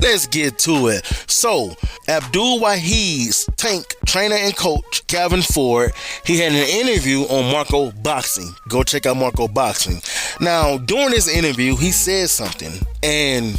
Let's get to it. So, Abdul Wahid's Tank trainer and coach, Calvin Ford, he had an interview on Marco Boxing. Go check out Marco Boxing. Now, during this interview, he said something, and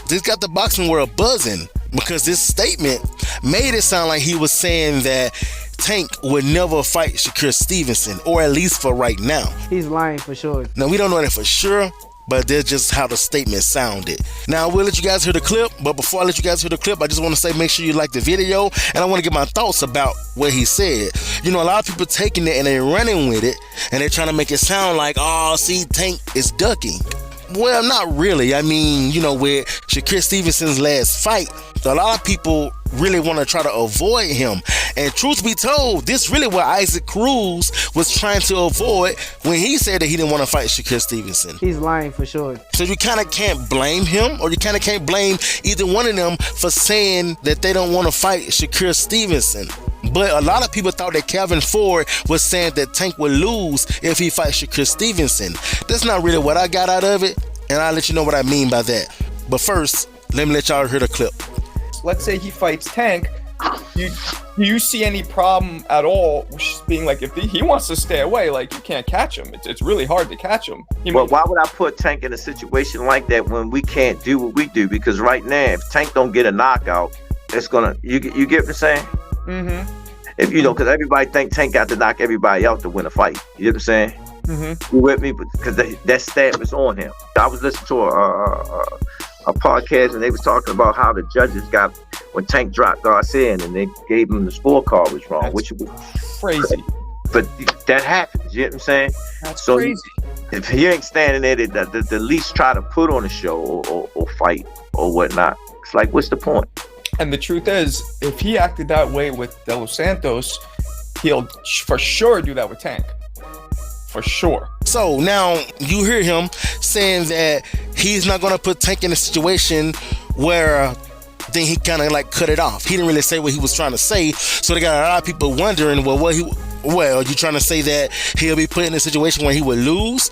this got the boxing world buzzing, because this statement made it sound like he was saying that Tank would never fight Shakur Stevenson, or at least for right now. He's lying for sure. Now, we don't know that for sure, but that's just how the statement sounded. Now, we'll let you guys hear the clip, but before I let you guys hear the clip, I just want to say make sure you like the video, and I want to get my thoughts about what he said. You know, a lot of people taking it and they're running with it, and they're trying to make it sound like, oh, see, Tank is ducking. Well, not really. I mean, you know, with Shakur Stevenson's last fight, a lot of people really want to try to avoid him. And truth be told, this really what Isaac Cruz was trying to avoid when he said that he didn't want to fight Shakur Stevenson. He's lying for sure. So you kind of can't blame him, or you kind of can't blame either one of them for saying that they don't want to fight Shakur Stevenson. But a lot of people thought that Calvin Ford was saying that Tank would lose if he fights Shakur Stevenson. That's not really what I got out of it, and I'll let you know what I mean by that. But first, let me let y'all hear the clip. Let's say he fights Tank. Do you see any problem at all being like, if he wants to stay away, like, you can't catch him. It's really hard to catch him. Well, why would I put Tank in a situation like that when we can't do what we do? Because right now, if Tank don't get a knockout, it's gonna. You get what I'm saying? Mm-hmm. If you know, because everybody think Tank got to knock everybody out to win a fight. You know what I'm saying? Mm-hmm. You with me? Because that stab is on him. I was listening to a podcast, and they was talking about how the judges got when Tank dropped Garcia and they gave him the scorecard was wrong, which was crazy. But that happens. You know what I'm saying? That's so crazy. If he ain't standing there to the least try to put on a show or fight or whatnot, it's like, what's the point? And the truth is, if he acted that way with De Los Santos, he'll for sure do that with Tank. For sure. So now you hear him saying that he's not going to put Tank in a situation where then he kind of like cut it off. He didn't really say what he was trying to say. So they got a lot of people wondering, well, you trying to say that he'll be put in a situation where he would lose?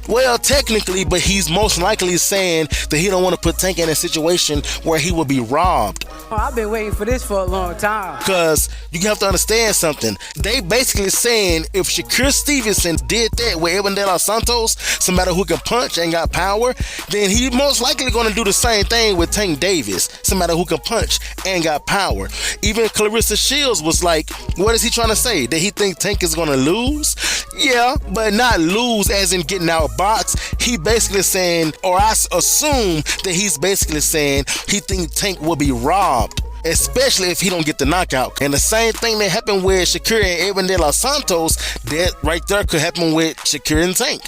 Well, technically, but he's most likely saying that he don't want to put Tank in a situation where he will be robbed. Oh, I've been waiting for this for a long time. Because you have to understand something. They basically saying if Shakur Stevenson did that with Gervonta De Los Santos, somebody who can punch and got power, then he most likely going to do the same thing with Tank Davis, somebody who can punch and got power. Even Clarissa Shields was like, what is he trying to say? That he think Tank is going to lose? Yeah, but not lose as in getting outboxed. He basically saying, or I assume that he's basically saying he think Tank will be robbed, especially if he don't get the knockout. And the same thing that happened with Shakur and Gervonta De Los Santos, that right there could happen with Shakur and Tank.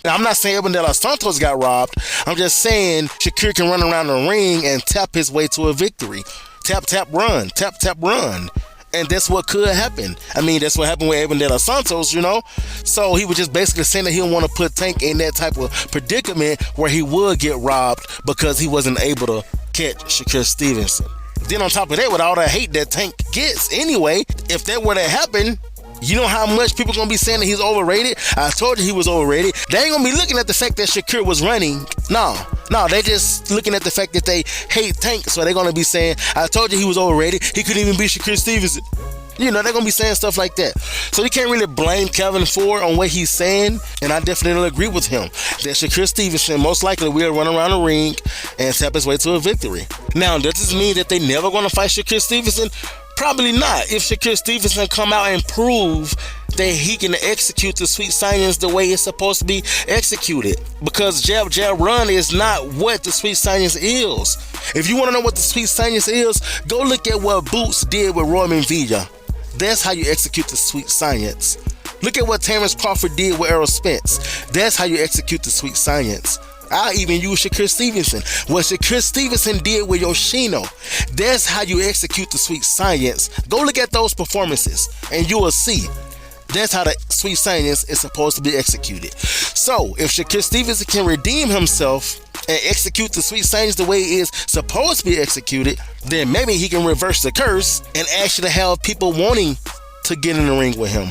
Now, I'm not saying Gervonta De Los Santos got robbed. I'm just saying Shakur can run around the ring and tap his way to a victory. Tap, tap, run. Tap, tap, run. And that's what could happen. I mean, that's what happened with Gervonta De Los Santos, you know? So he was just basically saying that he didn't want to put Tank in that type of predicament where he would get robbed because he wasn't able to catch Shakur Stevenson. Then on top of that, with all that hate that Tank gets anyway, if that were to happen, you know how much people gonna be saying that he's overrated? I told you he was overrated. They ain't gonna be looking at the fact that Shakur was running. No, they just looking at the fact that they hate Tank, so they're gonna be saying, I told you he was overrated. He couldn't even beat Shakur Stevenson. You know, they're gonna be saying stuff like that. So you can't really blame Calvin Ford on what he's saying, and I definitely agree with him that Shakur Stevenson most likely will run around the ring and tap his way to a victory. Now, does this mean that they never gonna fight Shakur Stevenson? Probably not. If Shakur Stevenson come out and prove that he can execute the sweet science the way it's supposed to be executed. Because jab, jab, run is not what the sweet science is. If you want to know what the sweet science is, go look at what Boots did with Roman Villa. That's how you execute the sweet science. Look at what Terrence Crawford did with Errol Spence. That's how you execute the sweet science. I'll even use Shakur Stevenson. What Shakur Stevenson did with Yoshino, that's how you execute the sweet science. Go look at those performances and you will see. That's how the sweet science is supposed to be executed. So, if Shakur Stevenson can redeem himself and execute the sweet science the way it is supposed to be executed, then maybe he can reverse the curse and actually have people wanting to get in the ring with him.